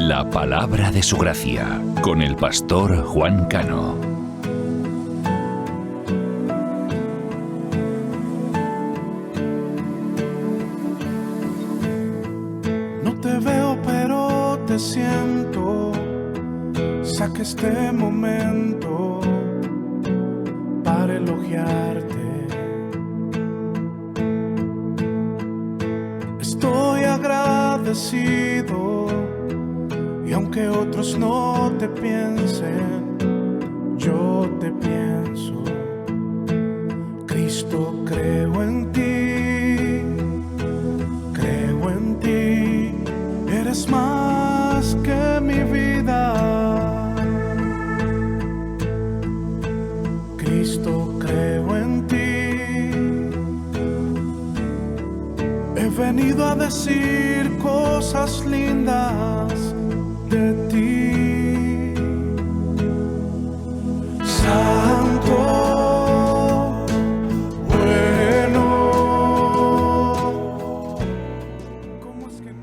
La palabra de su gracia, con el pastor Juan Cano. No te veo, pero te siento. Saca este momento para elogiarte. Estoy agradecido, y aunque otros no te piensen, yo te pienso. Cristo, creo en ti, eres más que mi vida. Cristo, creo en ti. He venido a decir cosas lindas de ti. Santo, bueno. ¿Cómo es que no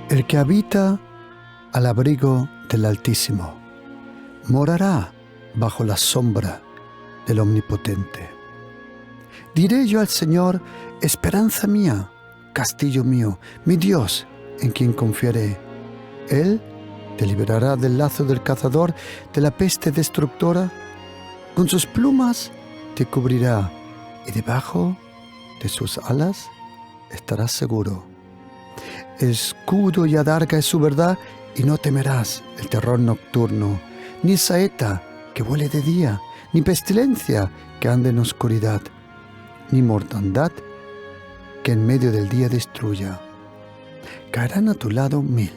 El que habita al abrigo del Altísimo morará bajo la sombra del Omnipotente. Diré yo al Señor, esperanza mía, castillo mío, mi Dios, en quien confiaré. Él te librará del lazo del cazador, de la peste destructora. Con sus plumas te cubrirá, y debajo de sus alas estarás seguro. Escudo y adarga es su verdad, y no temerás el terror nocturno, ni saeta que vuele de día, ni pestilencia que ande en oscuridad, ni mortandad que en medio del día destruya. Caerán a tu lado 1000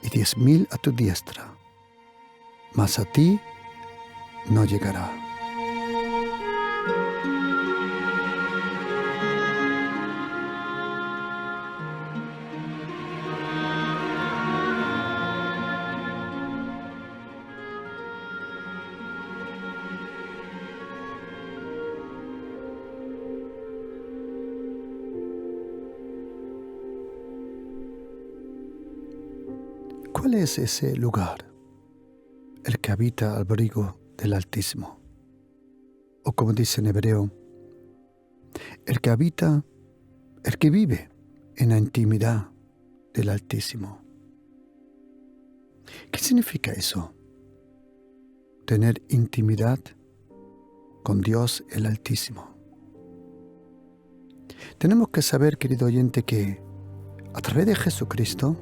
y 10,000 a tu diestra, mas a ti no llegará. ¿Cuál es ese lugar? El que habita al abrigo del Altísimo. O como dice en hebreo, el que vive en la intimidad del Altísimo. ¿Qué significa eso? Tener intimidad con Dios el Altísimo. Tenemos que saber, querido oyente, que a través de Jesucristo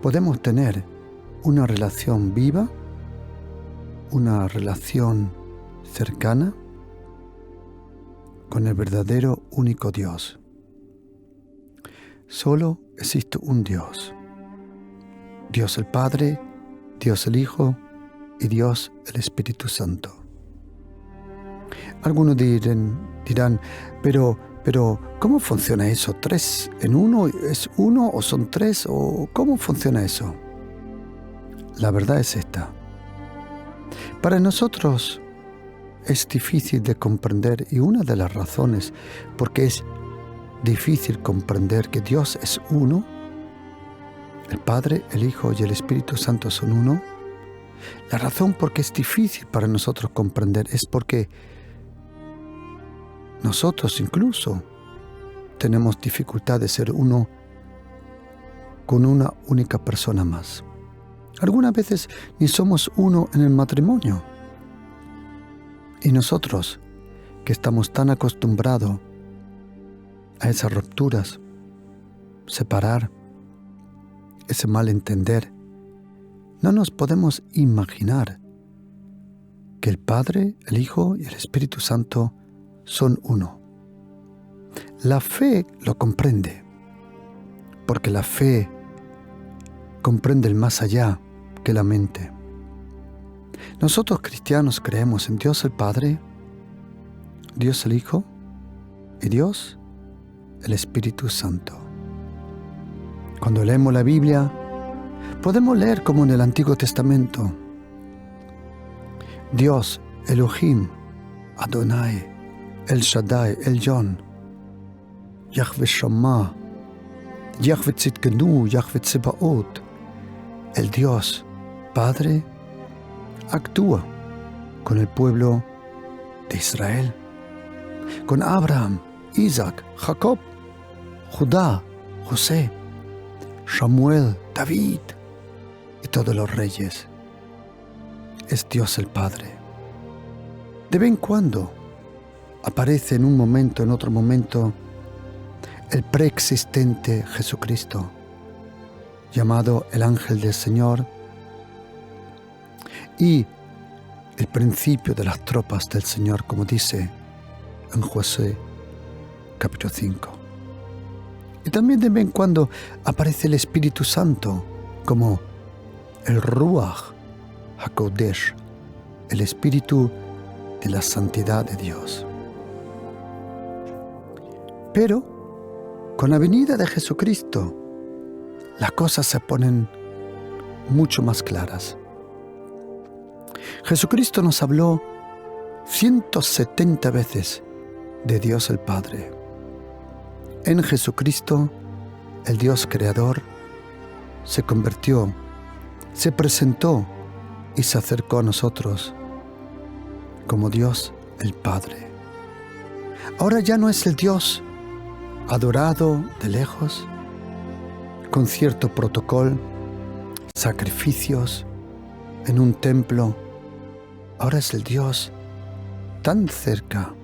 podemos tener una relación viva, una relación cercana con el verdadero único Dios. Solo existe un Dios. Dios el Padre, Dios el Hijo y Dios el Espíritu Santo. Algunos dirán, pero ¿cómo funciona eso? ¿3 en 1? ¿Es 1 o son 3? ¿O cómo funciona eso? La verdad es esta. Para nosotros es difícil de comprender, y una de las razones por qué es difícil comprender que Dios es uno, el Padre, el Hijo y el Espíritu Santo son uno, la razón por qué es difícil para nosotros comprender es porque nosotros incluso tenemos dificultad de ser uno con una única persona más. Algunas veces ni somos uno en el matrimonio. Y nosotros, que estamos tan acostumbrados a esas rupturas, separar, ese malentender, no nos podemos imaginar que el Padre, el Hijo y el Espíritu Santo son uno. La fe lo comprende, porque la fe comprende el más allá que la mente. Nosotros cristianos creemos en Dios el Padre, Dios el Hijo y Dios el Espíritu Santo. Cuando leemos la Biblia, podemos leer como en el Antiguo Testamento: Dios, Elohim, Adonai, El Shaddai, El Yon, Yahweh Shammah, Yahweh Tzidkenu, Yahweh Tsebaot, el Dios Padre, actúa con el pueblo de Israel, con Abraham, Isaac, Jacob, Judá, José, Samuel, David y todos los reyes. Es Dios el Padre. De vez en cuando aparece en un momento, en otro momento, el preexistente Jesucristo, llamado el ángel del Señor, y el principio de las tropas del Señor, como dice en Josué capítulo 5. Y también de vez en cuando aparece el Espíritu Santo como el Ruach HaKodesh, el Espíritu de la santidad de Dios. Pero con la venida de Jesucristo, las cosas se ponen mucho más claras. Jesucristo nos habló 170 veces de Dios el Padre. En Jesucristo, el Dios creador se convirtió, se presentó y se acercó a nosotros como Dios el Padre. Ahora ya no es el Dios adorado de lejos, con cierto protocolo, sacrificios en un templo. Ahora es el Dios tan cerca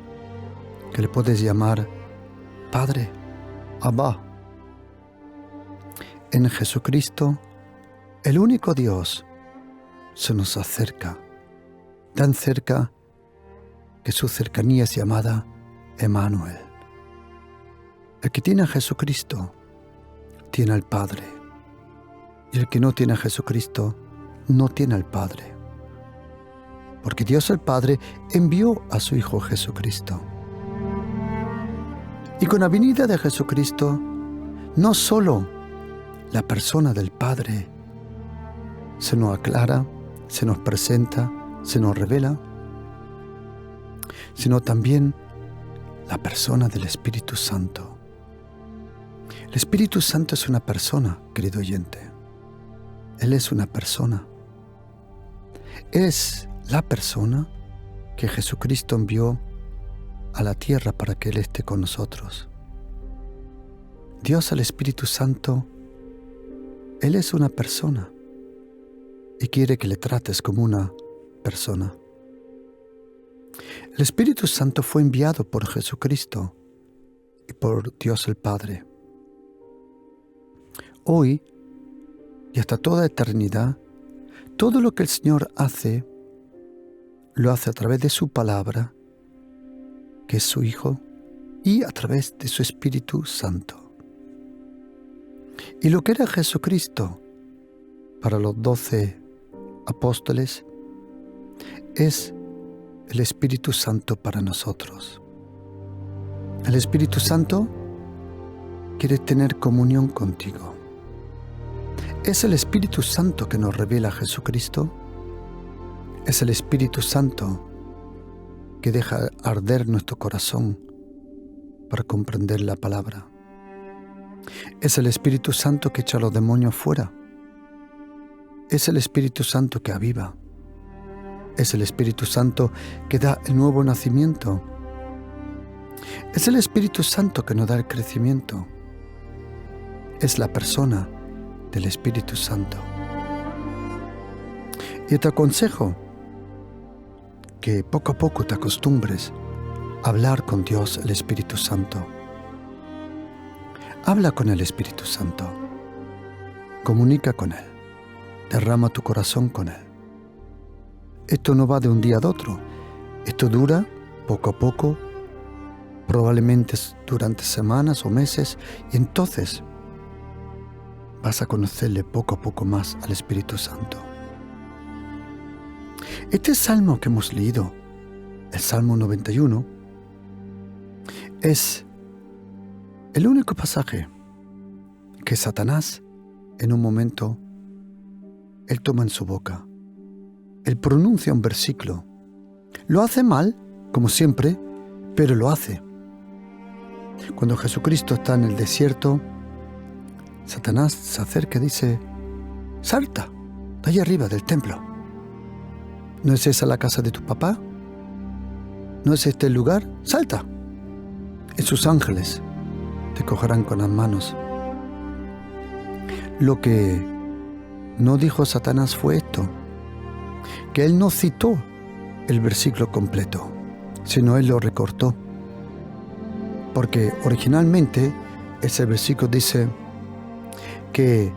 que le puedes llamar Padre, Abba. En Jesucristo, el único Dios se nos acerca, tan cerca que su cercanía es llamada Emmanuel. El que tiene a Jesucristo tiene al Padre, y el que no tiene a Jesucristo no tiene al Padre, porque Dios el Padre envió a su Hijo Jesucristo. Y con la venida de Jesucristo, no solo la persona del Padre se nos aclara, se nos presenta, se nos revela, sino también la persona del Espíritu Santo. El Espíritu Santo es una persona, querido oyente. Él es una persona. Es la persona que Jesucristo envió a la tierra para que Él esté con nosotros. Dios, el Espíritu Santo, Él es una persona y quiere que le trates como una persona. El Espíritu Santo fue enviado por Jesucristo y por Dios el Padre. Hoy y hasta toda eternidad, todo lo que el Señor hace, lo hace a través de su palabra, que es su Hijo, y a través de su Espíritu Santo. Y lo que era Jesucristo para los 12 apóstoles es el Espíritu Santo para nosotros. El Espíritu Santo quiere tener comunión contigo. Es el Espíritu Santo que nos revela a Jesucristo. Es el Espíritu Santo que deja arder nuestro corazón para comprender la palabra. Es el Espíritu Santo que echa a los demonios fuera. Es el Espíritu Santo que aviva. Es el Espíritu Santo que da el nuevo nacimiento. Es el Espíritu Santo que nos da el crecimiento. Es la persona del Espíritu Santo. Y te aconsejo que poco a poco te acostumbres a hablar con Dios, el Espíritu Santo. Habla con el Espíritu Santo. Comunica con Él. Derrama tu corazón con Él. Esto no va de un día a otro. Esto dura poco a poco, probablemente durante semanas o meses, y entonces vas a conocerle poco a poco más al Espíritu Santo. Este salmo que hemos leído, el Salmo 91, es el único pasaje que Satanás, en un momento, él toma en su boca. Él pronuncia un versículo Lo hace mal, como siempre, pero lo hace. Cuando Jesucristo está en el desierto, Satanás se acerca y dice: salta, de allá arriba del templo. ¿No es esa la casa de tu papá? ¿No es este el lugar? Salta. Y sus ángeles te cogerán con las manos. Lo que no dijo Satanás fue esto, que él no citó el versículo completo, sino él lo recortó. Porque originalmente ese versículo dice que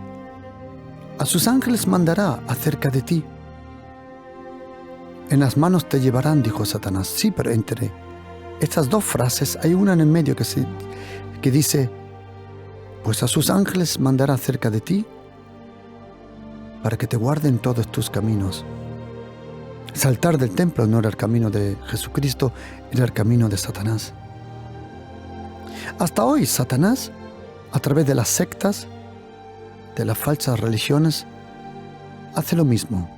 a sus ángeles mandará acerca de ti. En las manos te llevarán, dijo Satanás. Sí, pero entre estas dos frases hay una en el medio que dice: pues a sus ángeles mandará acerca de ti para que te guarden todos tus caminos. Saltar del templo no era el camino de Jesucristo, era el camino de Satanás. Hasta hoy Satanás, a través de las sectas, de las falsas religiones, hace lo mismo.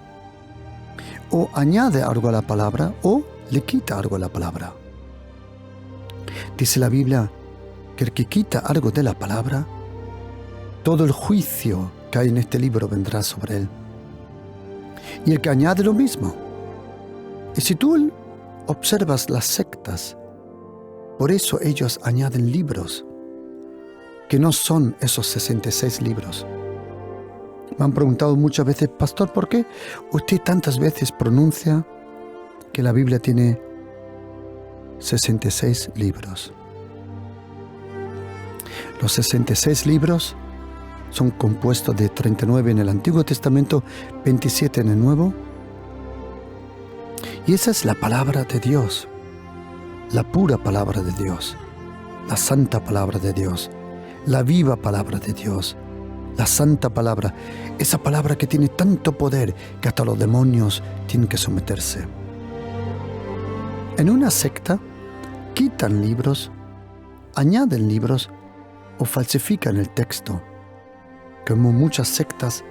O añade algo a la palabra o le quita algo a la palabra. Dice la Biblia que el que quita algo de la palabra, todo el juicio que hay en este libro vendrá sobre él. Y el que añade lo mismo. Y si tú observas las sectas, por eso ellos añaden libros que no son esos 66 libros. Me han preguntado muchas veces: pastor, ¿por qué usted tantas veces pronuncia que la Biblia tiene 66 libros? Los 66 libros son compuestos de 39 en el Antiguo Testamento, 27 en el Nuevo. Y esa es la palabra de Dios, la pura palabra de Dios, la santa palabra de Dios, la viva palabra de Dios, la santa palabra, esa palabra que tiene tanto poder que hasta los demonios tienen que someterse. En una secta quitan libros, añaden libros o falsifican el texto, como muchas sectas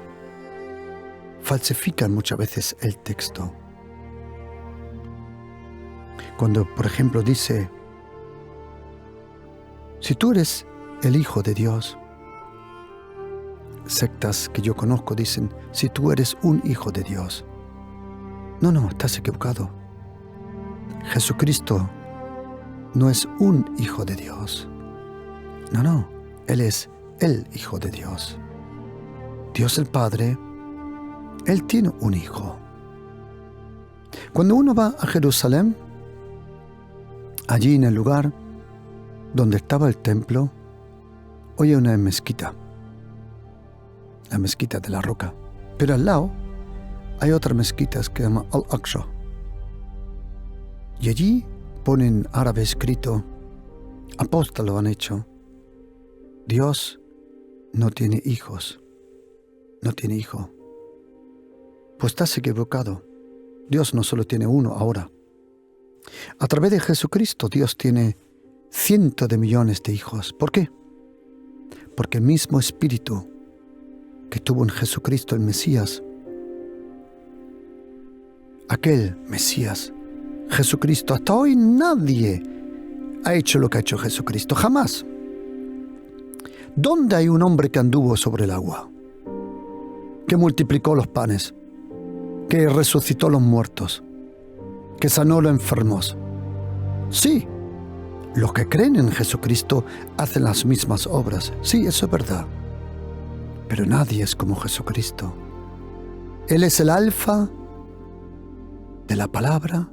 falsifican muchas veces el texto. Cuando, por ejemplo, dice: si tú eres el Hijo de Dios, sectas que yo conozco dicen: si tú eres un hijo de Dios. No, estás equivocado. Jesucristo no es un hijo de Dios. No, Él es el Hijo de Dios. Dios el Padre, Él tiene un hijo. Cuando uno va a Jerusalén, allí en el lugar donde estaba el templo, hoy hay una mezquita, la mezquita de la Roca. Pero al lado hay otra mezquita que se llama Al-Aqsa. Y allí pone en árabe escrito, apóstoles lo han hecho: Dios no tiene hijos, no tiene hijo. Pues estás equivocado. Dios no solo tiene uno ahora. A través de Jesucristo Dios tiene cientos de millones de hijos. ¿Por qué? Porque el mismo Espíritu que tuvo en Jesucristo el Mesías, aquel Mesías, Jesucristo, hasta hoy nadie ha hecho lo que ha hecho Jesucristo, jamás. ¿Dónde hay un hombre que anduvo sobre el agua, que multiplicó los panes, que resucitó los muertos, que sanó los enfermos? Sí, los que creen en Jesucristo hacen las mismas obras. Sí, eso es verdad. Pero nadie es como Jesucristo. Él es el alfa de la palabra.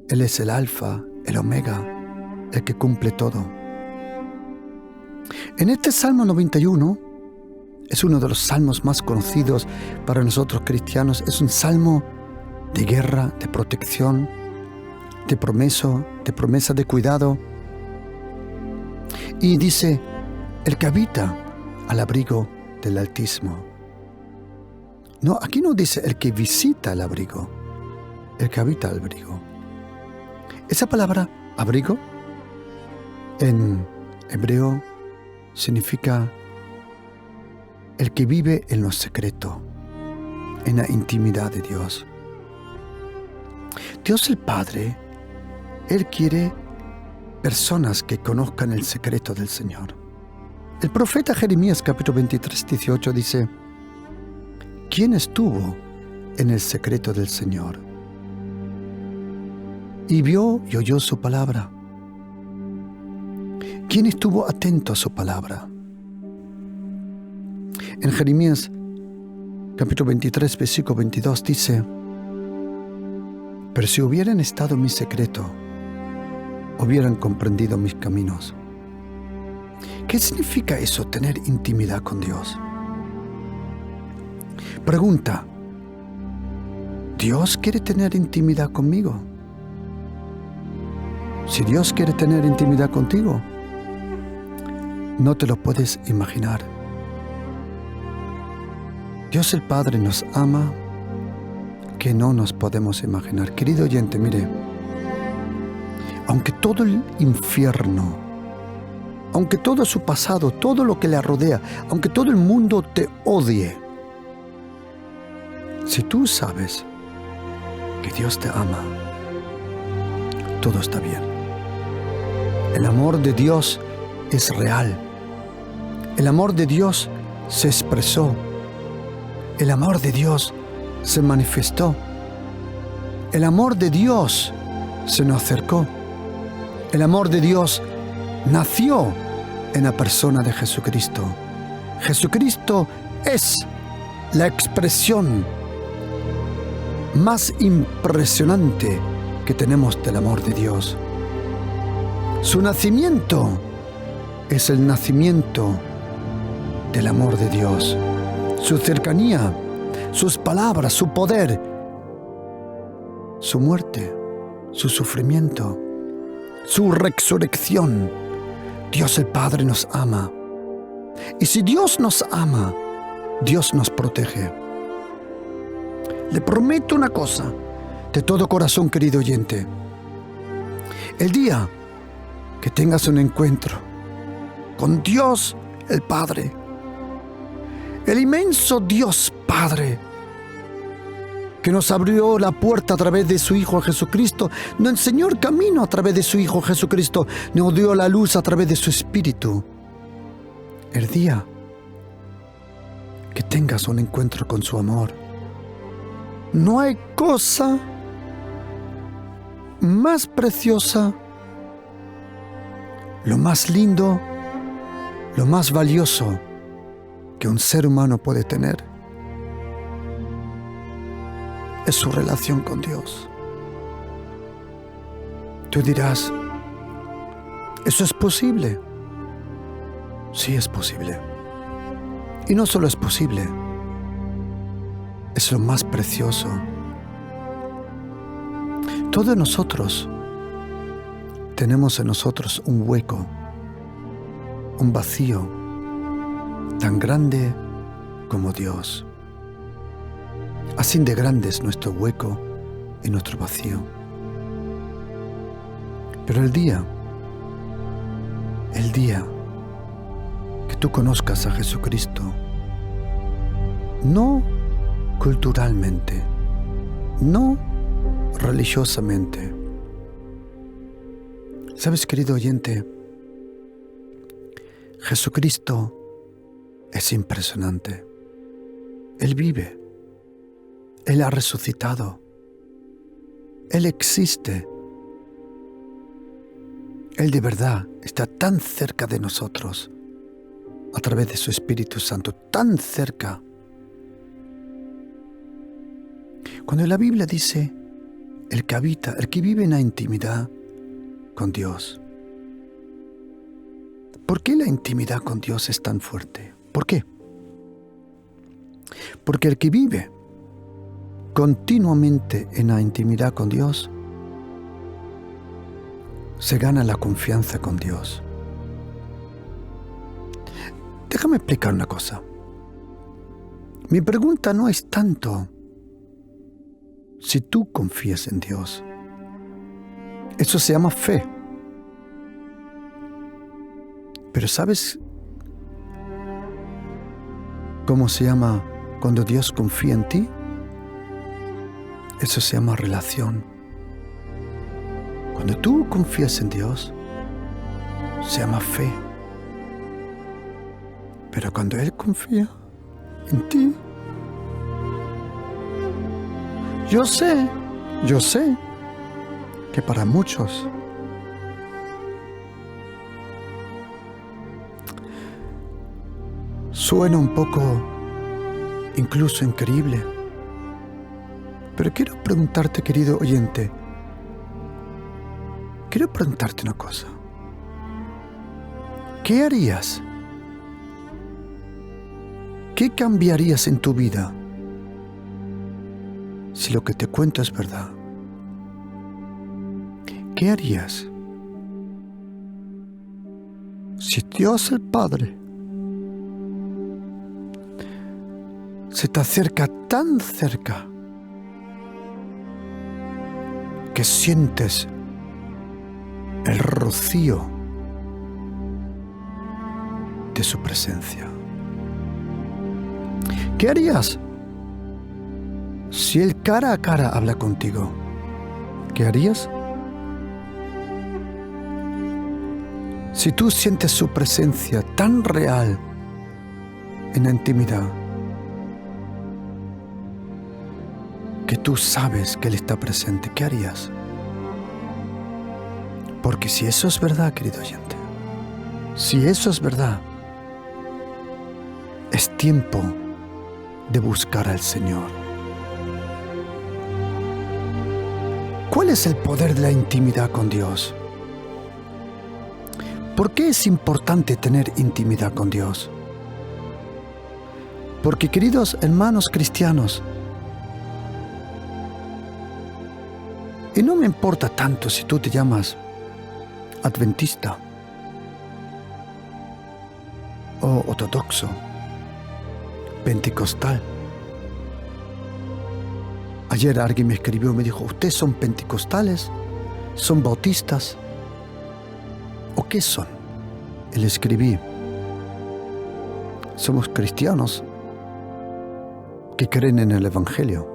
Él es el alfa, el omega, el que cumple todo. En este Salmo 91, es uno de los salmos más conocidos para nosotros cristianos. Es un salmo de guerra, de protección, de promesa de cuidado. Y dice: el que habita al abrigo del Altísimo. No, aquí no dice el que visita el abrigo, el que habita al abrigo. Esa palabra abrigo en hebreo significa el que vive en lo secreto, en la intimidad de Dios. Dios el Padre, Él quiere personas que conozcan el secreto del Señor. El profeta Jeremías capítulo 23, 18 dice: ¿quién estuvo en el secreto del Señor y vio y oyó su palabra? ¿Quién estuvo atento a su palabra? En Jeremías capítulo 23, versículo 22 dice: pero si hubieran estado en mi secreto, hubieran comprendido mis caminos. ¿Qué significa eso, tener intimidad con Dios? Pregunta: ¿Dios quiere tener intimidad conmigo? Si Dios quiere tener intimidad contigo, no te lo puedes imaginar. Dios el Padre nos ama que no nos podemos imaginar. Querido oyente, mire, aunque todo el infierno, aunque todo su pasado, todo lo que le rodea, aunque todo el mundo te odie, si tú sabes que Dios te ama, todo está bien. El amor de Dios es real. El amor de Dios se expresó. El amor de Dios se manifestó. El amor de Dios se nos acercó. El amor de Dios nació en la persona de Jesucristo. Jesucristo es la expresión más impresionante que tenemos del amor de Dios. Su nacimiento es el nacimiento del amor de Dios. Su cercanía, sus palabras, su poder, su muerte, su sufrimiento, su resurrección. Dios el Padre nos ama. Y si Dios nos ama, Dios nos protege. Le prometo una cosa, de todo corazón, querido oyente. El día que tengas un encuentro con Dios el Padre, el inmenso Dios Padre, que nos abrió la puerta a través de su Hijo Jesucristo, nos enseñó el camino a través de su Hijo Jesucristo, nos dio la luz a través de su Espíritu. El día que tengas un encuentro con su amor, no hay cosa más preciosa, lo más lindo, lo más valioso que un ser humano puede tener es su relación con Dios. Tú dirás: ¿eso es posible? Sí, es posible. Y no solo es posible, es lo más precioso. Todos nosotros tenemos en nosotros un hueco, un vacío tan grande como Dios. Así de grande es nuestro hueco y nuestro vacío. Pero el día que tú conozcas a Jesucristo, no culturalmente, no religiosamente. ¿Sabes, querido oyente? Jesucristo es impresionante. Él vive. Él ha resucitado. Él existe. Él de verdad está tan cerca de nosotros a través de su Espíritu Santo, tan cerca. Cuando la Biblia dice el que habita, el que vive en la intimidad con Dios. ¿Por qué la intimidad con Dios es tan fuerte? ¿Por qué? Porque el que vive continuamente en la intimidad con Dios se gana la confianza con Dios. Déjame explicar una cosa. Mi pregunta no es tanto si tú confías en Dios. Eso se llama fe. Pero ¿sabes cómo se llama cuando Dios confía en ti? Eso se llama relación. Cuando tú confías en Dios, se llama fe. Pero cuando Él confía en ti, yo sé que para muchos suena un poco incluso increíble. Pero quiero preguntarte, querido oyente, quiero preguntarte una cosa. ¿Qué harías? ¿Qué cambiarías en tu vida si lo que te cuento es verdad? ¿Qué harías si Dios el Padre se te acerca tan cerca que sientes el rocío de su presencia? ¿Qué harías si Él cara a cara habla contigo? ¿Qué harías? Si tú sientes su presencia tan real en la intimidad, que tú sabes que Él está presente, ¿qué harías? Porque si eso es verdad, querido oyente, si eso es verdad, es tiempo de buscar al Señor. ¿Cuál es el poder de la intimidad con Dios? ¿Por qué es importante tener intimidad con Dios? Porque, queridos hermanos cristianos, y no me importa tanto si tú te llamas adventista o ortodoxo, pentecostal. Ayer alguien me escribió y me dijo, ¿ustedes son pentecostales? ¿Son bautistas? ¿O qué son? Y le escribí, somos cristianos que creen en el Evangelio.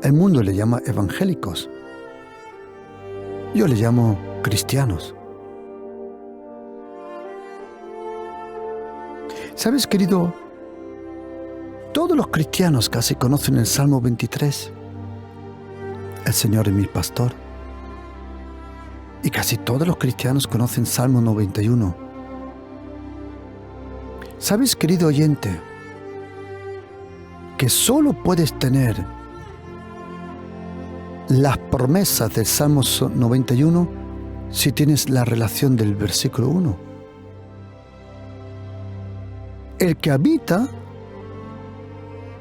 El mundo le llama evangélicos. Yo le llamo cristianos. ¿Sabes, querido? Todos los cristianos casi conocen el Salmo 23. El Señor es mi pastor. Y casi todos los cristianos conocen Salmo 91. ¿Sabes, querido oyente, que solo puedes tener las promesas del Salmo 91 si tienes la relación del versículo 1? El que habita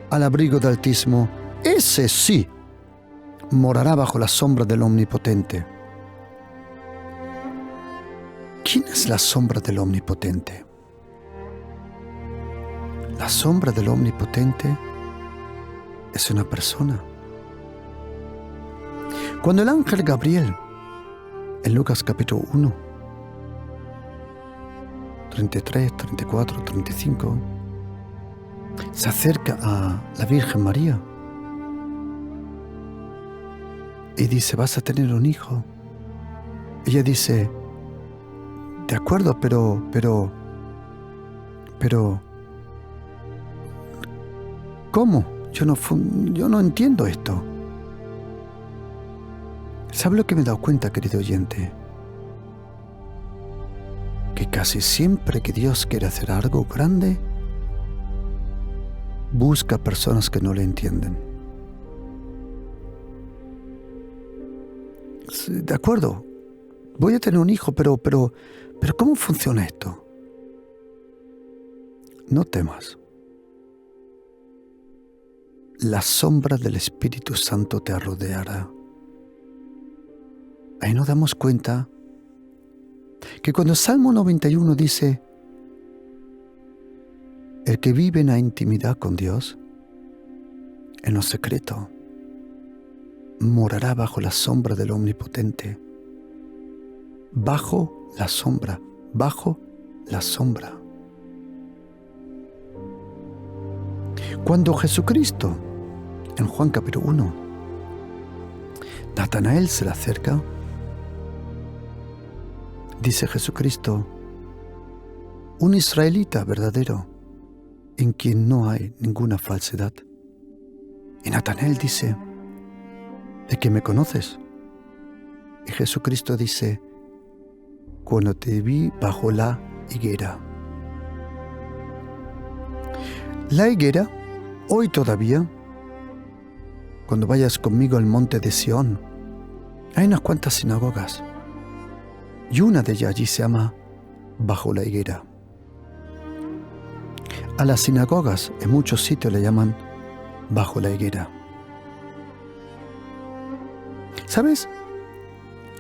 al abrigo del Altísimo, ese sí morará bajo la sombra del Omnipotente. ¿Quién es la sombra del Omnipotente? La sombra del Omnipotente es una persona. Cuando el ángel Gabriel, en Lucas capítulo 1, 33, 34, 35, se acerca a la Virgen María y dice, vas a tener un hijo. Ella dice, de acuerdo, pero, ¿cómo? Yo no entiendo esto. ¿Sabe lo que me he dado cuenta, querido oyente? Que casi siempre que Dios quiere hacer algo grande, busca personas que no le entienden. De acuerdo, voy a tener un hijo, pero ¿cómo funciona esto? No temas. La sombra del Espíritu Santo te rodeará. Ahí nos damos cuenta que cuando Salmo 91 dice, el que vive en la intimidad con Dios, en lo secreto, morará bajo la sombra del Omnipotente. Bajo la sombra, bajo la sombra. Cuando Jesucristo, en Juan capítulo 1, Natanael se le acerca dice Jesucristo, un israelita verdadero en quien no hay ninguna falsedad. Y Natanael dice, ¿de qué me conoces? Y Jesucristo dice, cuando te vi bajo la higuera. La higuera, hoy todavía, cuando vayas conmigo al monte de Sión, hay unas cuantas sinagogas. Y una de ellas allí se llama Bajo la higuera. A las sinagogas en muchos sitios le llaman Bajo la higuera. ¿Sabes?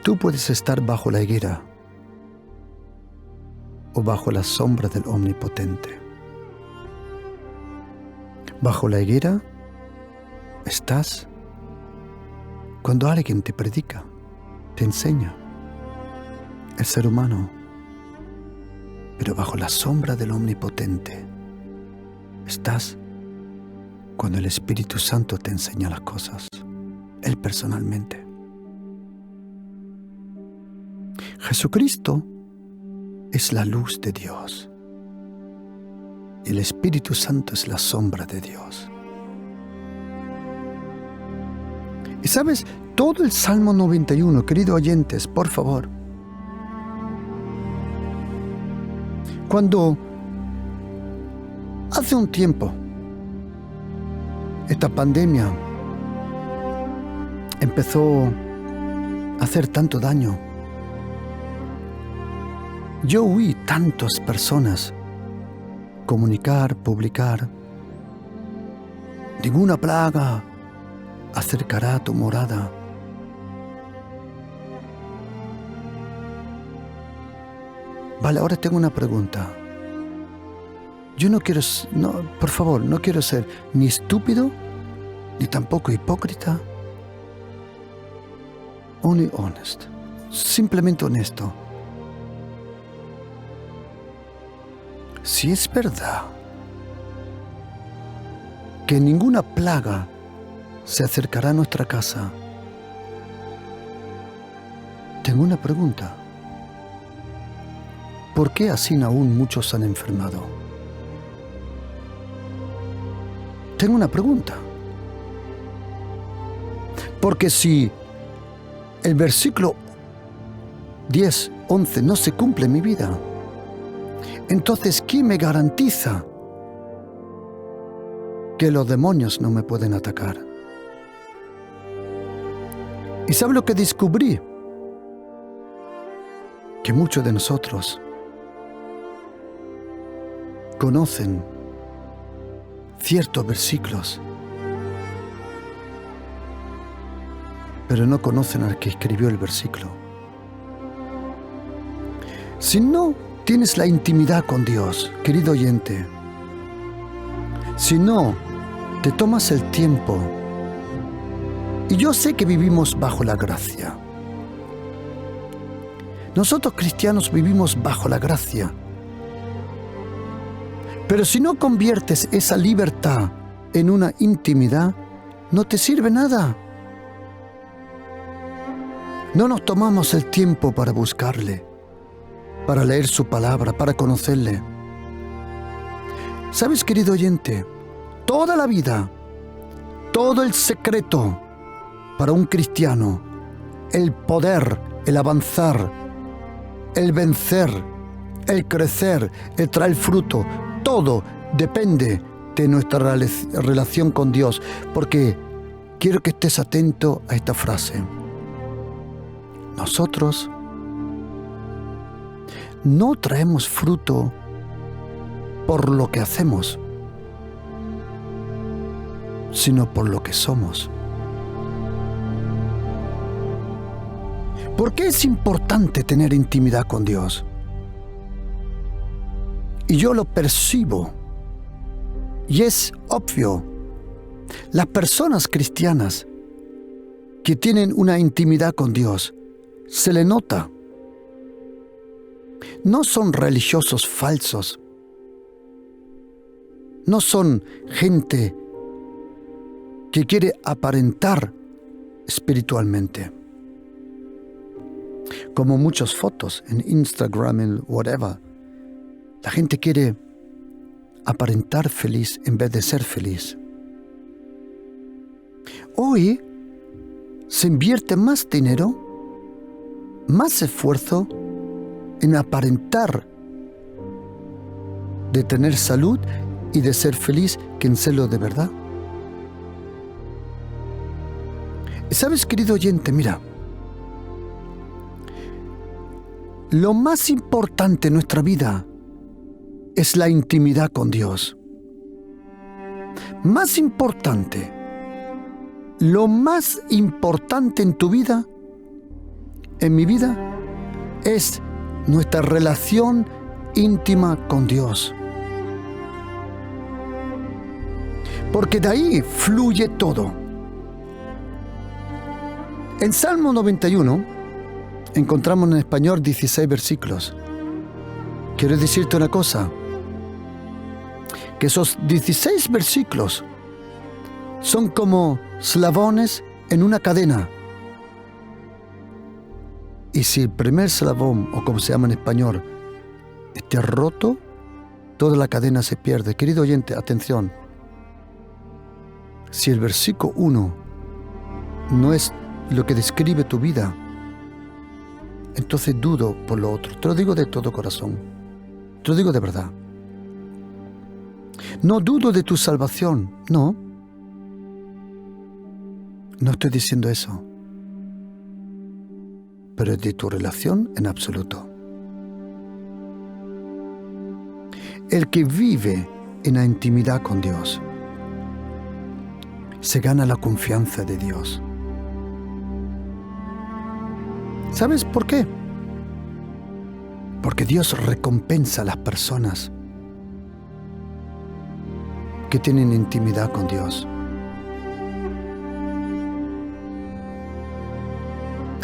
Tú puedes estar bajo la higuera o bajo la sombra del Omnipotente. Bajo la higuera estás cuando alguien te predica, te enseña, el ser humano. Pero bajo la sombra del Omnipotente estás cuando el Espíritu Santo te enseña las cosas, Él personalmente. Jesucristo es la luz de Dios y el Espíritu Santo es la sombra de Dios. Y sabes, todo el Salmo 91, queridos oyentes, por favor, cuando hace un tiempo esta pandemia empezó a hacer tanto daño, yo oí tantas personas comunicar, publicar, ninguna plaga acercará a tu morada. Vale, ahora tengo una pregunta. Yo no quiero, por favor, no quiero ser ni estúpido, ni tampoco hipócrita, only honest, simplemente honesto. Si es verdad que ninguna plaga se acercará a nuestra casa, tengo una pregunta. ¿Por qué así aún muchos han enfermado? Tengo una pregunta. Porque si el versículo 10, 11 no se cumple en mi vida, entonces, ¿quién me garantiza que los demonios no me pueden atacar? ¿Y sabe lo que descubrí? Que muchos de nosotros conocen ciertos versículos, pero no conocen al que escribió el versículo. Si no tienes la intimidad con Dios, querido oyente, si no te tomas el tiempo, y yo sé que vivimos bajo la gracia, nosotros cristianos vivimos bajo la gracia, pero si no conviertes esa libertad en una intimidad, no te sirve nada. No nos tomamos el tiempo para buscarle, para leer su palabra, para conocerle. ¿Sabes, querido oyente? Toda la vida, todo el secreto para un cristiano, el poder, el avanzar, el vencer, el crecer, el traer fruto, todo depende de nuestra relación con Dios. Porque quiero que estés atento a esta frase. Nosotros no traemos fruto por lo que hacemos, sino por lo que somos. ¿Por qué es importante tener intimidad con Dios? Y yo lo percibo, y es obvio. Las personas cristianas que tienen una intimidad con Dios, se le nota. No son religiosos falsos. No son gente que quiere aparentar espiritualmente. como muchas fotos en Instagram, en whatever. La gente quiere aparentar feliz en vez de ser feliz. Hoy se invierte más dinero, más esfuerzo en aparentar de tener salud y de ser feliz que en serlo de verdad. Y sabes, querido oyente, mira, lo más importante en nuestra vida es la intimidad con Dios. Lo más importante en tu vida, en mi vida, es nuestra relación íntima con Dios. Porque de ahí fluye todo. En Salmo 91 encontramos en español 16 versículos. Quiero decirte una cosa, que esos 16 versículos son como eslabones en una cadena. Y si el primer eslabón, o como se llama en español, esté roto, toda la cadena se pierde. Querido oyente, atención. Si el versículo 1 no es lo que describe tu vida, entonces dudo por lo otro. Te lo digo de todo corazón. Te lo digo de verdad. No dudo de tu salvación, no. No estoy diciendo eso. Pero de tu relación en absoluto. El que vive en la intimidad con Dios se gana la confianza de Dios. ¿Sabes por qué? Porque Dios recompensa a las personas que tienen intimidad con Dios.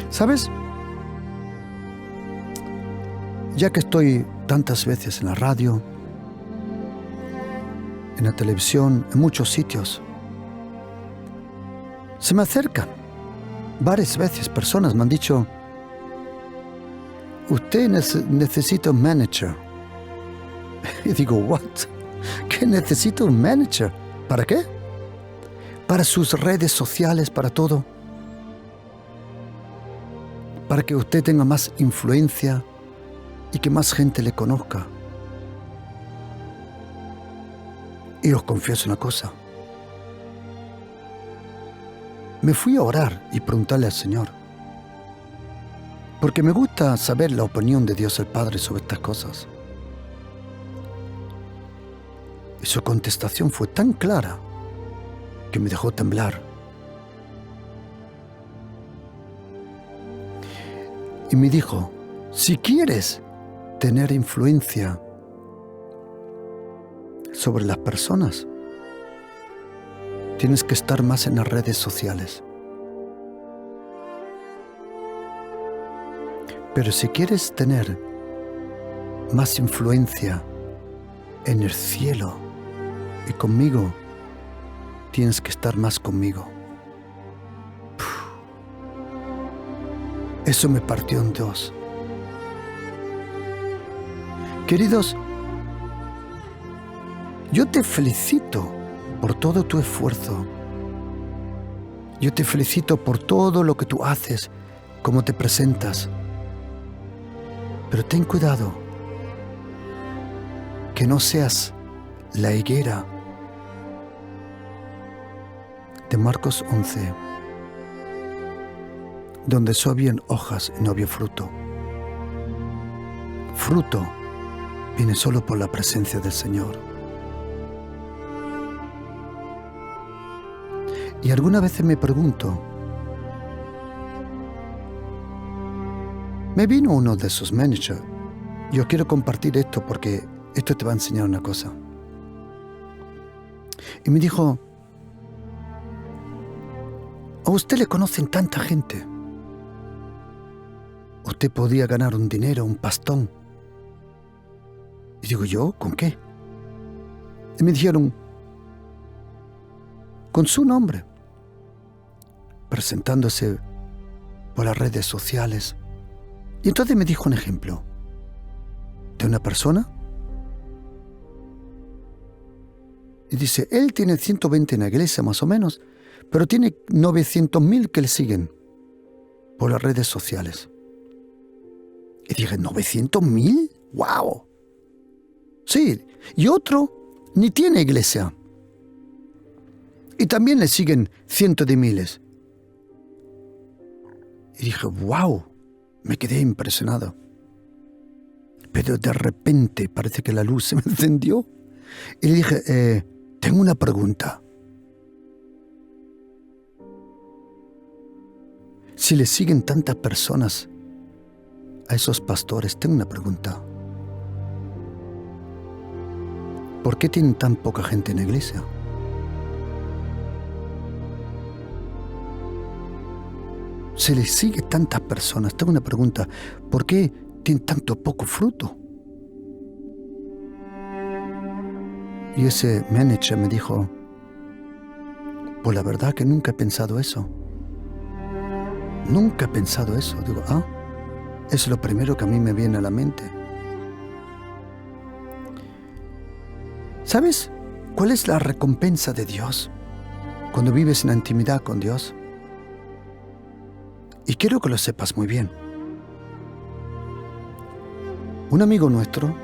¿Sabes? Ya que estoy tantas veces en la radio, en la televisión, en muchos sitios, se me acercan varias veces personas, me han dicho: usted necesita un manager. Y digo, ¿what? ¿Qué necesito un manager? ¿Para qué? Para sus redes sociales, para todo. Para que usted tenga más influencia y que más gente le conozca. Y os confieso una cosa. Me fui a orar y preguntarle al Señor, porque me gusta saber la opinión de Dios el Padre sobre estas cosas. Y su contestación fue tan clara que me dejó temblar. Y me dijo: si quieres tener influencia sobre las personas, tienes que estar más en las redes sociales. Pero si quieres tener más influencia en el cielo y conmigo, tienes que estar más conmigo. Eso me partió en dos. Queridos, yo te felicito por todo tu esfuerzo. Yo te felicito por todo lo que tú haces, cómo te presentas. Pero ten cuidado, que no seas la higuera de Marcos 11, donde solo habían hojas y no había fruto. Fruto viene solo por la presencia del Señor. Y algunas veces me pregunto, me vino uno de sus managers. Yo quiero compartir esto porque esto te va a enseñar una cosa. Y me dijo: a usted le conocen tanta gente. Usted podría ganar un dinero, un pastón. Y digo yo, ¿con qué? Y me dijeron, con su nombre, presentándose por las redes sociales, Y entonces me dijo un ejemplo de una persona. Y dice, él tiene 120 en la iglesia más o menos, pero tiene 900.000 que le siguen por las redes sociales. Y dije, ¿900.000? ¡Wow! Sí, y otro ni tiene iglesia. Y también le siguen cientos de miles. Y dije, ¡wow! Me quedé impresionado. Pero de repente parece que la luz se me encendió. Y le dije, tengo una pregunta. Si le siguen tantas personas a esos pastores, tengo una pregunta. ¿Por qué tienen tan poca gente en la iglesia? Si les sigue tantas personas, tengo una pregunta. ¿Por qué tienen tanto poco fruto? Y ese manager me dijo, pues la verdad que nunca he pensado eso. Nunca he pensado eso. Digo, es lo primero que a mí me viene a la mente. ¿Sabes cuál es la recompensa de Dios cuando vives en la intimidad con Dios? Y quiero que lo sepas muy bien. Un amigo nuestro,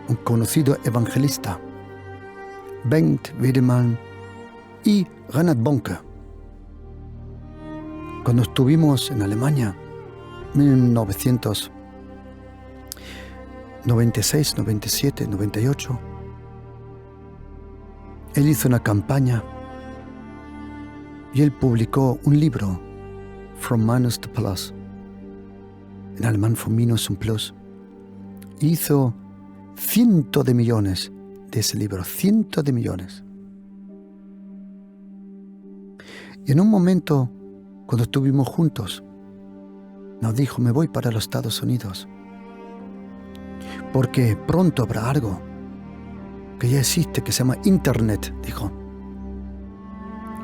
un conocido evangelista, Bengt Wiedemann y Reinhard Bonke, cuando estuvimos en Alemania, 1996, 97, 98, él hizo una campaña y él publicó un libro, From Minus to Plus, en alemán From Minus zum Plus, y hizo cientos de millones de ese libro, cientos de millones. Y en un momento, cuando estuvimos juntos, nos dijo, me voy para los Estados Unidos, porque pronto habrá algo que ya existe, que se llama Internet, dijo.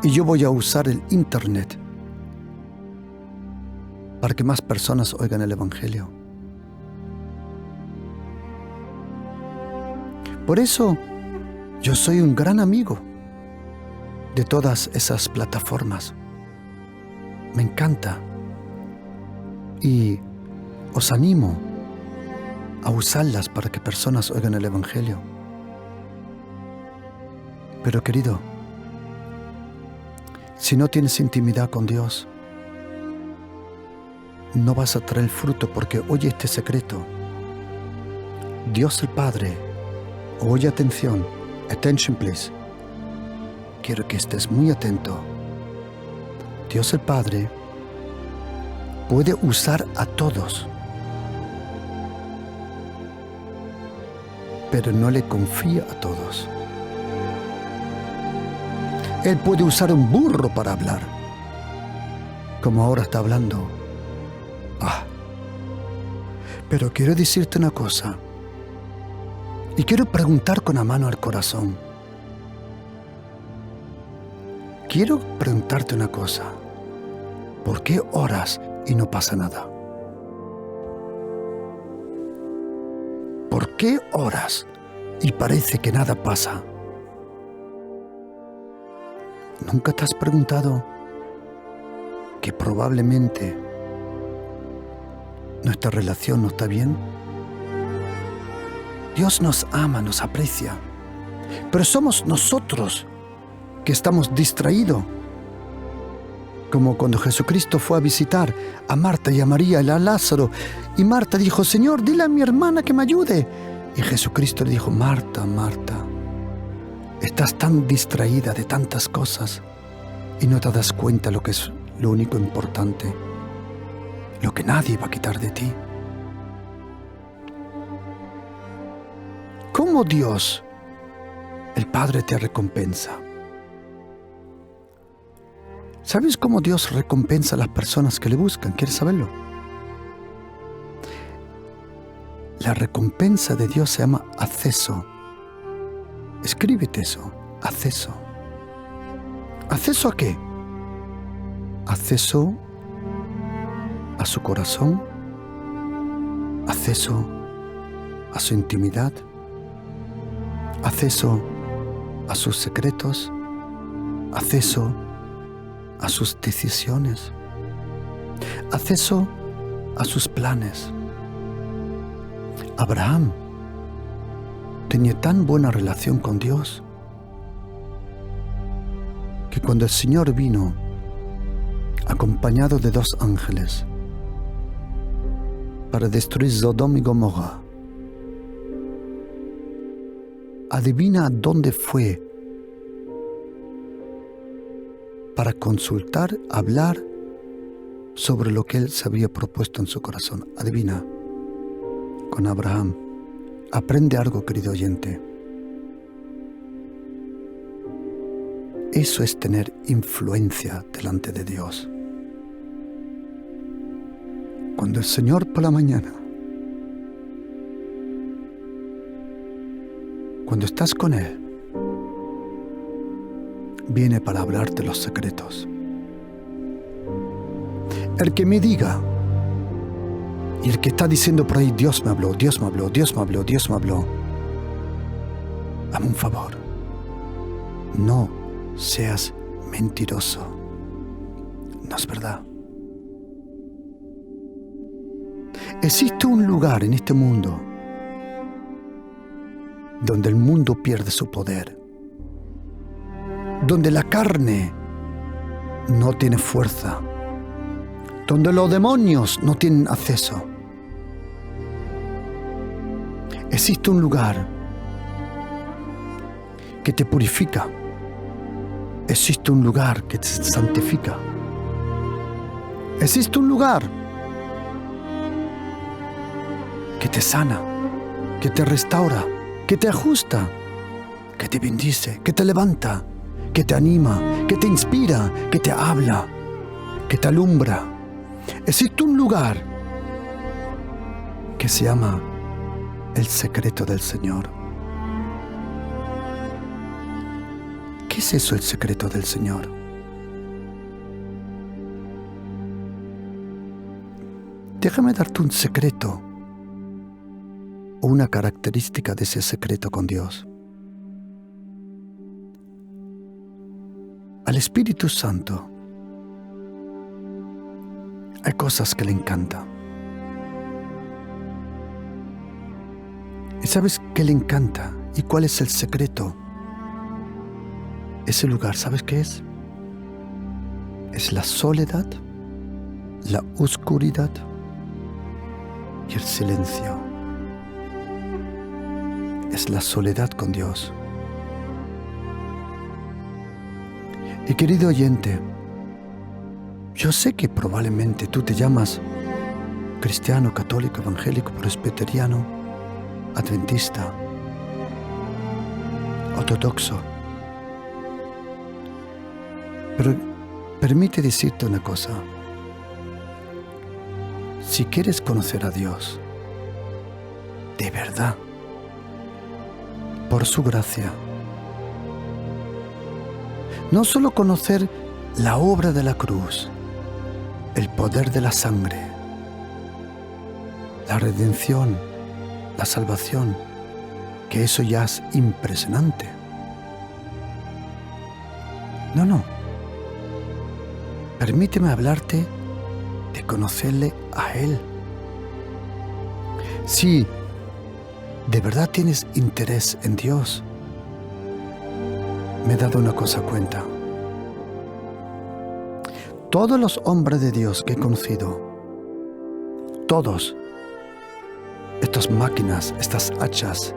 Y yo voy a usar el Internet para que más personas oigan el Evangelio. Por eso, yo soy un gran amigo de todas esas plataformas. Me encanta. Y os animo a usarlas para que personas oigan el Evangelio. Pero querido, si no tienes intimidad con Dios, no vas a traer fruto, porque oye este secreto. Dios el Padre, oye atención, attention please. Quiero que estés muy atento. Dios el Padre puede usar a todos, pero no le confía a todos. Él puede usar un burro para hablar, como ahora está hablando. Pero quiero decirte una cosa, y quiero preguntar con la mano al corazón. Quiero preguntarte una cosa. ¿Por qué oras y no pasa nada? ¿Por qué oras y parece que nada pasa? ¿Nunca te has preguntado que probablemente nuestra relación no está bien? Dios nos ama, nos aprecia, pero somos nosotros que estamos distraídos. Como cuando Jesucristo fue a visitar a Marta y a María y a Lázaro, y Marta dijo, Señor, dile a mi hermana que me ayude. Y Jesucristo le dijo, Marta, Marta, estás tan distraída de tantas cosas y no te das cuenta lo que es lo único importante, lo que nadie va a quitar de ti. ¿Cómo Dios, el Padre, te recompensa? ¿Sabes cómo Dios recompensa a las personas que le buscan? ¿Quieres saberlo? La recompensa de Dios se llama acceso. Escríbete eso, acceso. ¿Acceso a qué? Acceso a su corazón, acceso a su intimidad, acceso a sus secretos, acceso a sus decisiones, acceso a sus planes. Abraham tenía tan buena relación con Dios que cuando el Señor vino acompañado de 2 ángeles para destruir Sodoma y Gomorra, adivina a dónde fue para consultar, hablar sobre lo que él se había propuesto en su corazón. Adivina, con Abraham. Aprende algo, querido oyente. Eso es tener influencia delante de Dios. Cuando el Señor por la mañana, cuando estás con Él, viene para hablarte los secretos. El que me diga, y el que está diciendo por ahí, Dios me habló, Dios me habló, Dios me habló, Dios me habló, hazme un favor, no seas mentiroso. No es verdad. Existe un lugar en este mundo donde el mundo pierde su poder, donde la carne no tiene fuerza, donde los demonios no tienen acceso. Existe un lugar que te purifica. Existe un lugar que te santifica. Existe un lugar que te sana, que te restaura, que te ajusta, que te bendice, que te levanta, que te anima, que te inspira, que te habla, que te alumbra. Existe un lugar que se llama el secreto del Señor. ¿Qué es eso, el secreto del Señor? Déjame darte un secreto o una característica de ese secreto con Dios. Al Espíritu Santo hay cosas que le encantan. ¿Y sabes qué le encanta? ¿Y cuál es el secreto? Ese lugar, ¿sabes qué es? Es la soledad, la oscuridad y el silencio. Es la soledad con Dios. Y querido oyente, yo sé que probablemente tú te llamas cristiano, católico, evangélico, presbiteriano, adventista, ortodoxo. Pero permite decirte una cosa. Si quieres conocer a Dios, de verdad, por su gracia, no solo conocer la obra de la cruz, el poder de la sangre, la redención, la salvación, que eso ya es impresionante. No. Permíteme hablarte de conocerle a Él. Si de verdad tienes interés en Dios, me he dado una cosa a cuenta. Todos los hombres de Dios que he conocido, todos, estas máquinas, estas hachas,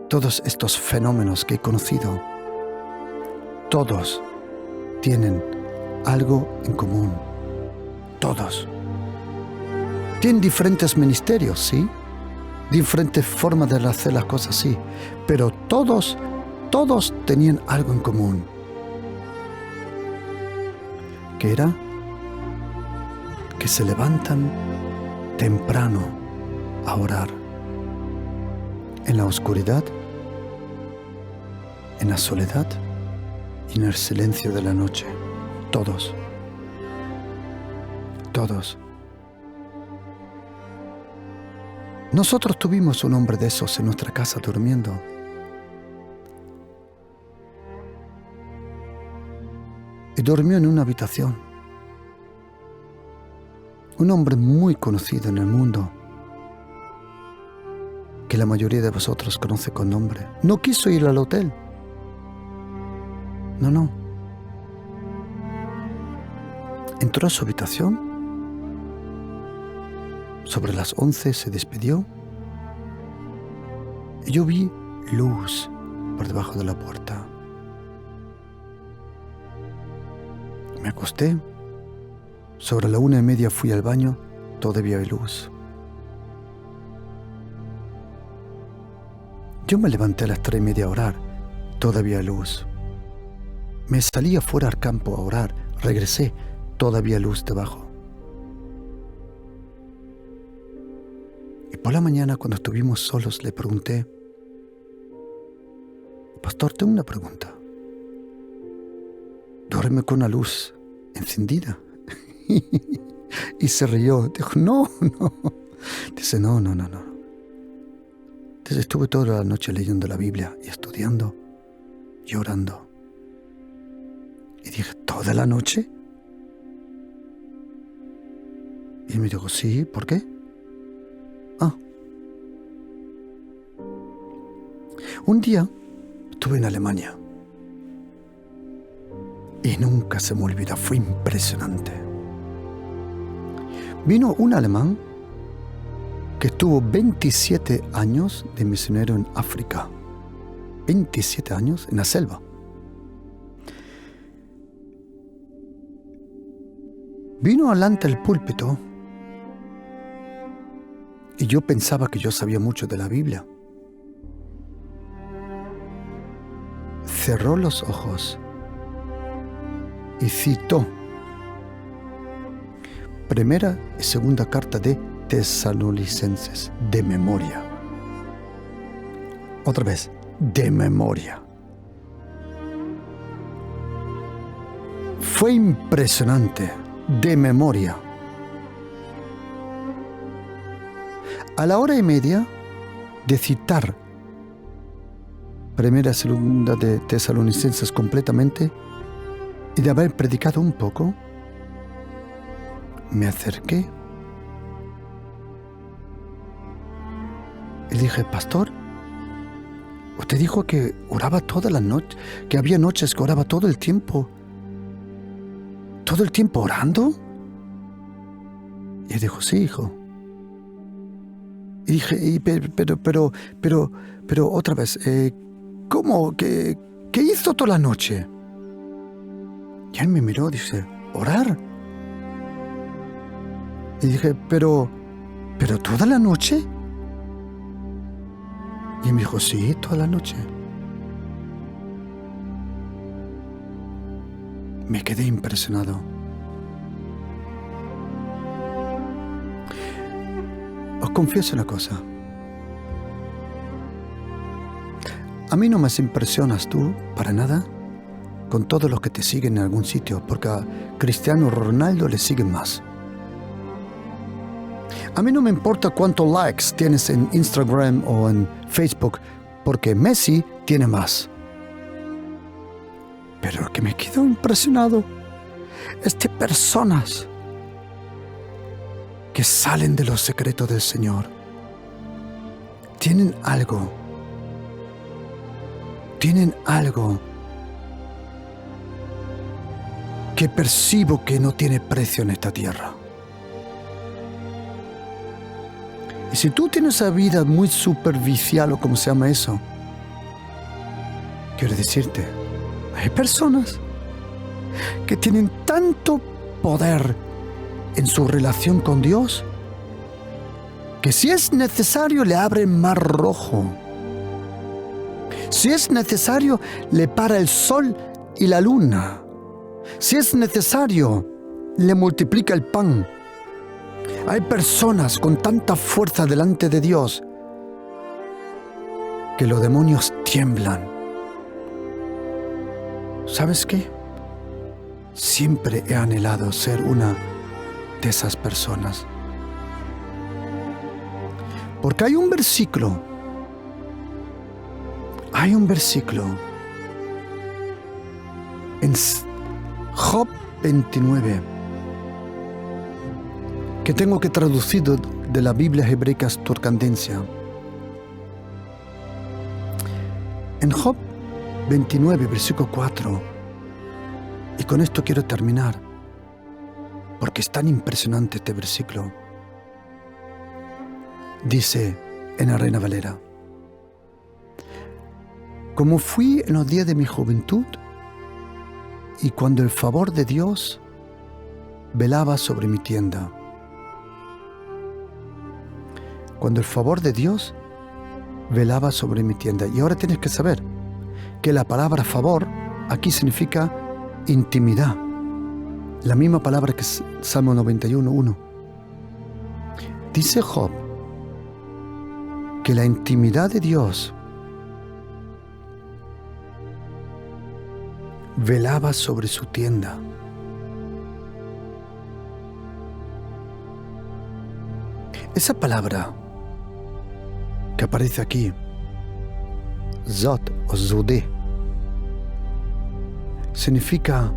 todos estos fenómenos que he conocido, todos tienen algo en común. Todos. Tienen diferentes ministerios, ¿sí? Diferentes formas de hacer las cosas, sí. Pero todos tenían algo en común. ¿Qué era? Que se levantan temprano a orar. En la oscuridad, en la soledad y en el silencio de la noche. Todos. Nosotros tuvimos un hombre de esos en nuestra casa durmiendo. Y durmió en una habitación. Un hombre muy conocido en el mundo, que la mayoría de vosotros conoce con nombre. No quiso ir al hotel. No. Entró a su habitación. Sobre las 11 se despidió. Y yo vi luz por debajo de la puerta. Me acosté. Sobre la 1:30 fui al baño. Todavía hay luz. Yo me levanté a las 3:30 a orar. Todavía hay luz. Me salí afuera al campo a orar. Regresé. Todavía hay luz debajo. Y por la mañana, cuando estuvimos solos, le pregunté: Pastor, tengo una pregunta. ¿Duerme con una luz encendida? Y se rió. Dijo, no. Dice, no. Entonces estuve toda la noche leyendo la Biblia y estudiando y orando. Y dije, ¿toda la noche? Y él me dijo, sí, ¿por qué? Un día estuve en Alemania y nunca se me olvida, fue impresionante. Vino un alemán que estuvo 27 años de misionero en África. 27 años en la selva. Vino delante del púlpito y yo pensaba que yo sabía mucho de la Biblia. Cerró los ojos y citó primera y segunda carta de Tesalonicenses de memoria. Otra vez, de memoria. Fue impresionante, de memoria. A la 1:30 de citar primera y segunda de Tesalonicenses completamente y de haber predicado un poco, me acerqué y dije, Pastor, usted dijo que oraba toda la noche, que había noches que oraba todo el tiempo orando. Y él dijo, sí, hijo. Y dije, pero otra vez, ¿cómo? ¿Qué hizo toda la noche? Y él me miró y dice, orar. Y dije, pero toda la noche. Y él me dijo, sí, toda la noche. Me quedé impresionado. Os confieso una cosa. A mí no me impresionas tú, para nada, con todos los que te siguen en algún sitio, porque a Cristiano Ronaldo le siguen más. A mí no me importa cuántos likes tienes en Instagram o en Facebook, porque Messi tiene más. Pero lo que me quedó impresionado es de personas que salen de los secretos del Señor. Tienen algo que percibo que no tiene precio en esta tierra. Y si tú tienes esa vida muy superficial, o como se llama eso, quiero decirte, hay personas que tienen tanto poder en su relación con Dios que si es necesario le abre el mar rojo. Si es necesario le para el sol y la luna. Si es necesario le multiplica el pan. Hay personas con tanta fuerza delante de Dios que los demonios tiemblan. ¿Sabes qué? Siempre he anhelado ser una de esas personas. Porque hay un versículo en Job 29 que tengo que traducir de la Biblia hebrea Turcandencia. En Job 29, versículo 4, y con esto quiero terminar, porque es tan impresionante este versículo. Dice en la Reina Valera: como fui en los días de mi juventud, y cuando el favor de Dios velaba sobre mi tienda. Cuando el favor de Dios velaba sobre mi tienda. Y ahora tienes que saber que la palabra favor aquí significa intimidad. La misma palabra que Salmo 91:1. Dice Job que la intimidad de Dios velaba sobre su tienda. Esa palabra que aparece aquí, Zot o Zodé, significa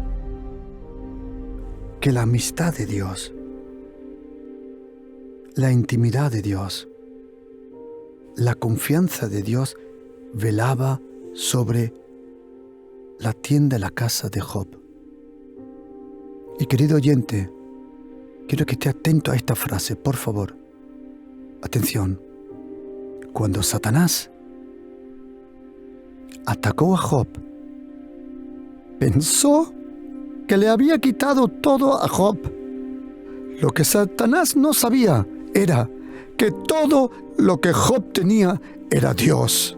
que la amistad de Dios, la intimidad de Dios, la confianza de Dios velaba sobre la tienda, la casa de Job. Y querido oyente, quiero que esté atento a esta frase, por favor. Atención. Cuando Satanás atacó a Job, pensó que le había quitado todo a Job. Lo que Satanás no sabía era que todo lo que Job tenía era Dios.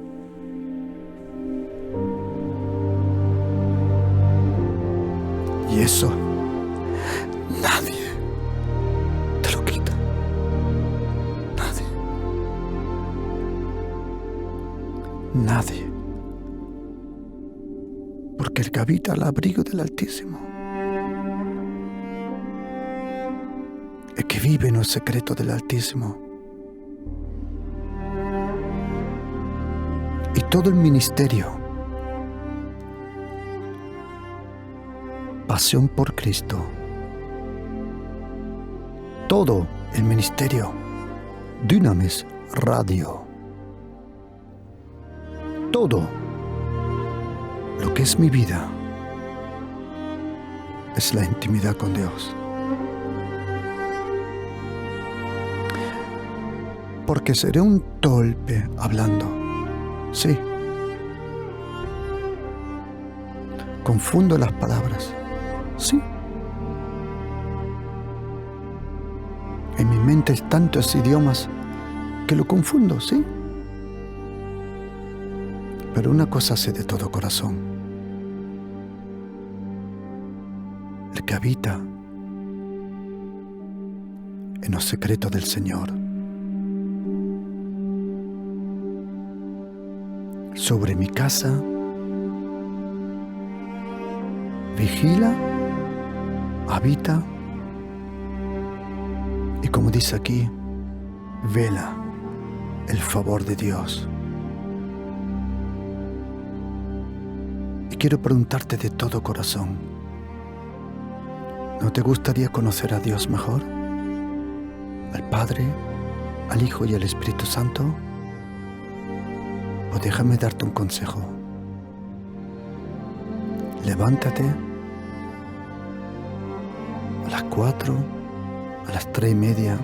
Y eso nadie te lo quita. Nadie. Porque el que habita al abrigo del Altísimo, el que vive en el secreto del Altísimo, y todo el ministerio Pasión por Cristo, todo el ministerio Dunamis Radio, todo lo que es mi vida es la intimidad con Dios. Porque seré un torpe hablando, sí. Confundo las palabras, sí. En mi mente hay tantos idiomas que lo confundo, sí. Pero una cosa sé de todo corazón: el que habita en los secretos del Señor, sobre mi casa, vigila, habita y, como dice aquí, vela el favor de Dios. Y quiero preguntarte de todo corazón: ¿no te gustaría conocer a Dios mejor? ¿Al Padre, al Hijo y al Espíritu Santo? Pues déjame darte un consejo. Levántate a las 4, a las 3:30,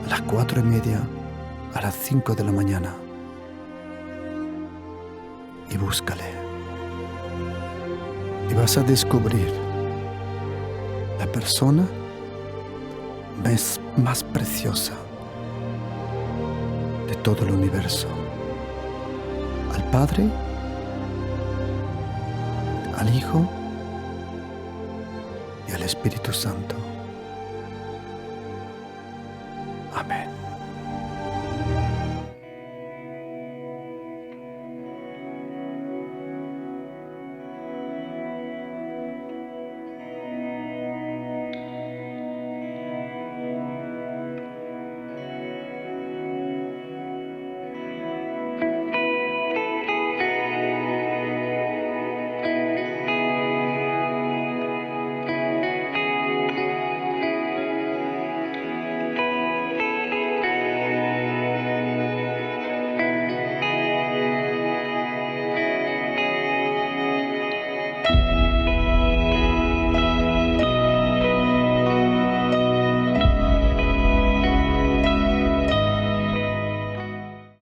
a las 4:30, a las 5 de la mañana y búscale. Y vas a descubrir la persona más preciosa de todo el universo. Al Padre, al Hijo y al Espíritu Santo.